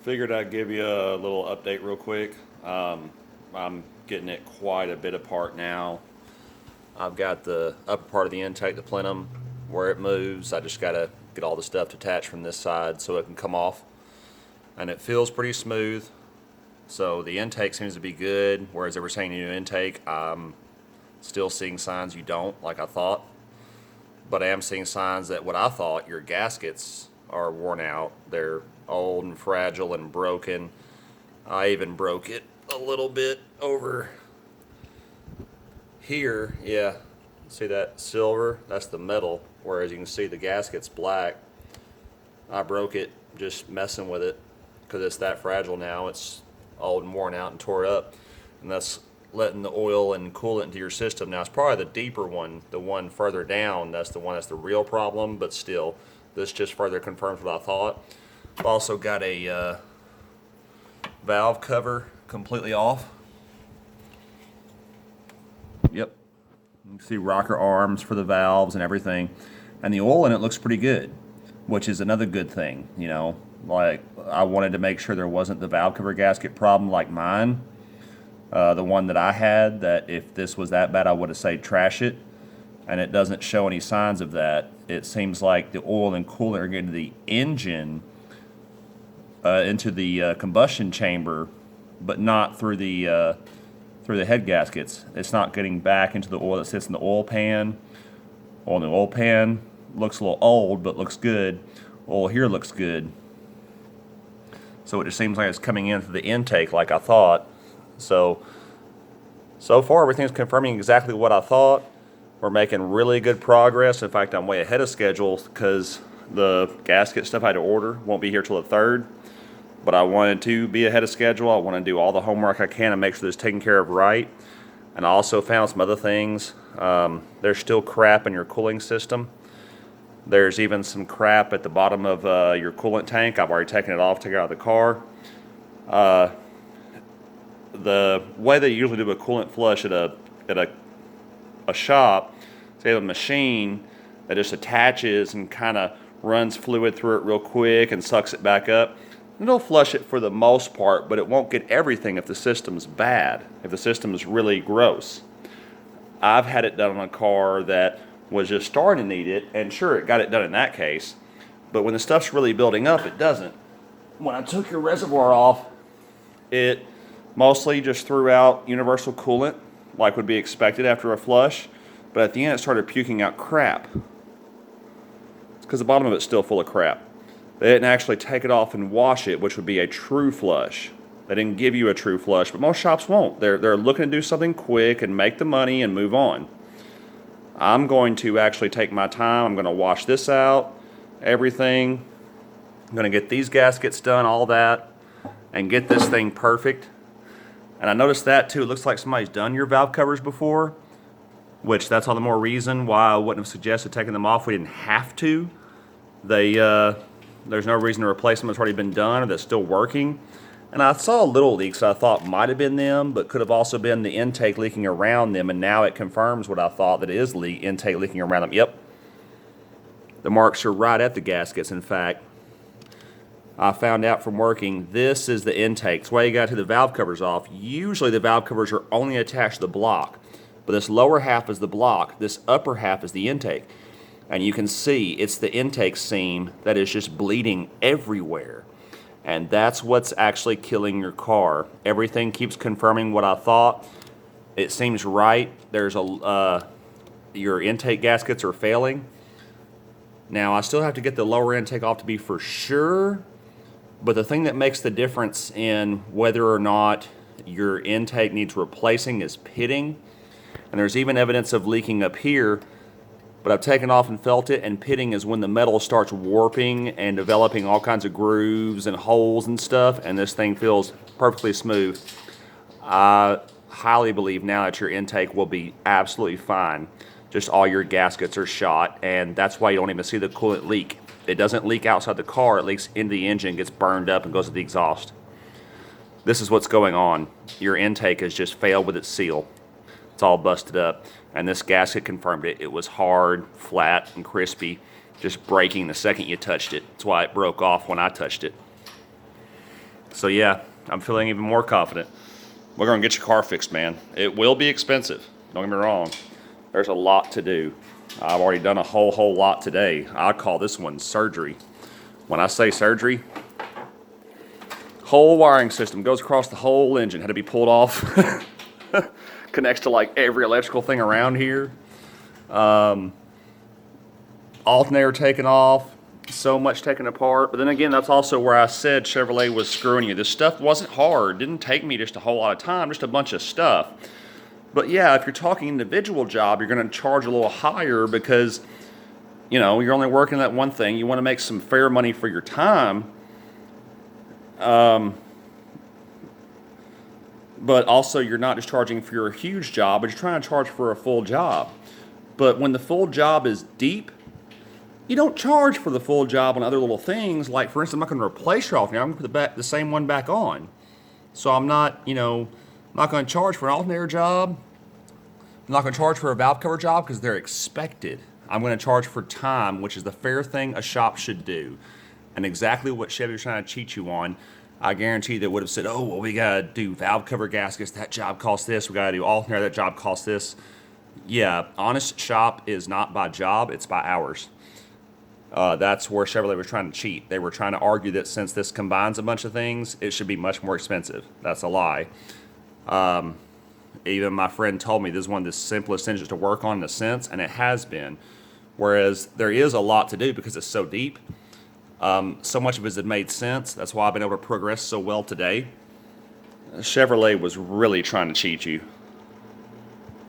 Figured I'd give you a little update real quick. I'm getting it quite a bit apart now. I've got the upper part of the intake, the plenum, where it moves. I just got to get all the stuff detached from this side so it can come off. And it feels pretty smooth. So the intake seems to be good, whereas they were saying new intake, I'm still seeing signs you don't, like I thought. But I am seeing signs that what I thought, your gaskets are worn out. They're old and fragile and broken. I even broke it a little bit over here. Yeah, see that silver? That's the metal, whereas you can see the gasket's black. I broke it just messing with it because it's that fragile now. It's old and worn out and tore up, and that's letting the oil and coolant into your system. Now it's probably the deeper one, the one further down. That's the one that's the real problem, but still, this just further confirms what I thought. I've also got a valve cover completely off. Yep, you can see rocker arms for the valves and everything, and the oil in it looks pretty good, which is another good thing. You know, like I wanted to make sure there wasn't the valve cover gasket problem like mine. The one that I had, that if this was that bad I would have said trash it, and it doesn't show any signs of that. It seems like the oil and coolant are getting to the engine, into the combustion chamber, but not through the head gaskets. It's not getting back into the oil that sits in the oil pan. Oil in the oil pan looks a little old, but looks good. Oil here looks good. So it just seems like it's coming in through the intake like I thought. So far everything's confirming exactly what I thought. We're making really good progress. In fact, I'm way ahead of schedule because the gasket stuff I had to order won't be here till the 3rd. But I wanted to be ahead of schedule. I want to do all the homework I can and make sure it's taken care of right. And I also found some other things. There's still crap in your cooling system. There's even some crap at the bottom of your coolant tank. I've already taken it off, taken it out of the car. The way they usually do a coolant flush at a shop, they have a machine that just attaches and kind of runs fluid through it real quick and sucks it back up. It'll flush it for the most part, but it won't get everything if the system's bad, if the system is really gross. I've had it done on a car that was just starting to need it, and sure, it got it done in that case, but when the stuff's really building up, it doesn't. When I took your reservoir off, it mostly just threw out universal coolant, like would be expected after a flush, but at the end it started puking out crap. It's because the bottom of it's still full of crap. They didn't actually take it off and wash it, which would be a true flush. They didn't give you a true flush, but most shops won't. They're looking to do something quick and make the money and move on. I'm going to actually take my time. I'm going to wash this out, everything. I'm going to get these gaskets done, all that, and get this thing perfect. And I noticed that too. It looks like somebody's done your valve covers before, which that's all the more reason why I wouldn't have suggested taking them off. We didn't have to. There's no reason to replace them that's already been done or that's still working. And I saw little leaks I thought might have been them, but could have also been the intake leaking around them, and now it confirms what I thought, that it is intake leaking around them. Yep. The marks are right at the gaskets. In fact, I found out from working, this is the intake. That's why you got to the valve covers off. Usually the valve covers are only attached to the block, but this lower half is the block, this upper half is the intake. And you can see it's the intake seam that is just bleeding everywhere. And that's what's actually killing your car. Everything keeps confirming what I thought. It seems right. There's your intake gaskets are failing. Now I still have to get the lower intake off to be for sure. But the thing that makes the difference in whether or not your intake needs replacing is pitting. And there's even evidence of leaking up here, but I've taken off and felt it, and pitting is when the metal starts warping and developing all kinds of grooves and holes and stuff, and this thing feels perfectly smooth. I highly believe now that your intake will be absolutely fine. Just all your gaskets are shot, and that's why you don't even see the coolant leak. It doesn't leak outside the car, it leaks into the engine, gets burned up, and goes to the exhaust. This is what's going on. Your intake has just failed with its seal. It's all busted up, and this gasket confirmed it. It was hard, flat, and crispy, just breaking the second you touched it. That's why it broke off when I touched it. So yeah, I'm feeling even more confident. We're going to get your car fixed, man. It will be expensive. Don't get me wrong. There's a lot to do. I've already done a whole lot today. I call this one surgery. When I say surgery, whole wiring system goes across the whole engine. Had to be pulled off. Connects to like every electrical thing around here. Alternator taken off. So much taken apart. But then again, that's also where I said Chevrolet was screwing you. This stuff wasn't hard. Didn't take me just a whole lot of time. Just a bunch of stuff. But yeah, if you're talking individual job, you're going to charge a little higher because, you know, you're only working that one thing. You want to make some fair money for your time. But also you're not just charging for your huge job, but you're trying to charge for a full job. But when the full job is deep, you don't charge for the full job on other little things. Like, for instance, I'm not going to replace your alternator. I'm going to put the same one back on. So I'm not, not going to charge for an alternator job. I'm not going to charge for a valve cover job because they're expected. I'm going to charge for time, which is the fair thing a shop should do. And exactly what Chevy was trying to cheat you on, I guarantee they would have said, oh, well, we got to do valve cover gaskets. That job costs this. We got to do alternator. That job costs this. Yeah, honest shop is not by job. It's by hours. That's where Chevrolet was trying to cheat. They were trying to argue that since this combines a bunch of things, it should be much more expensive. That's a lie. Even my friend told me this is one of the simplest engines to work on in a sense, and it has been. Whereas there is a lot to do because it's so deep. So much of it has made sense. That's why I've been able to progress so well today. Chevrolet was really trying to cheat you.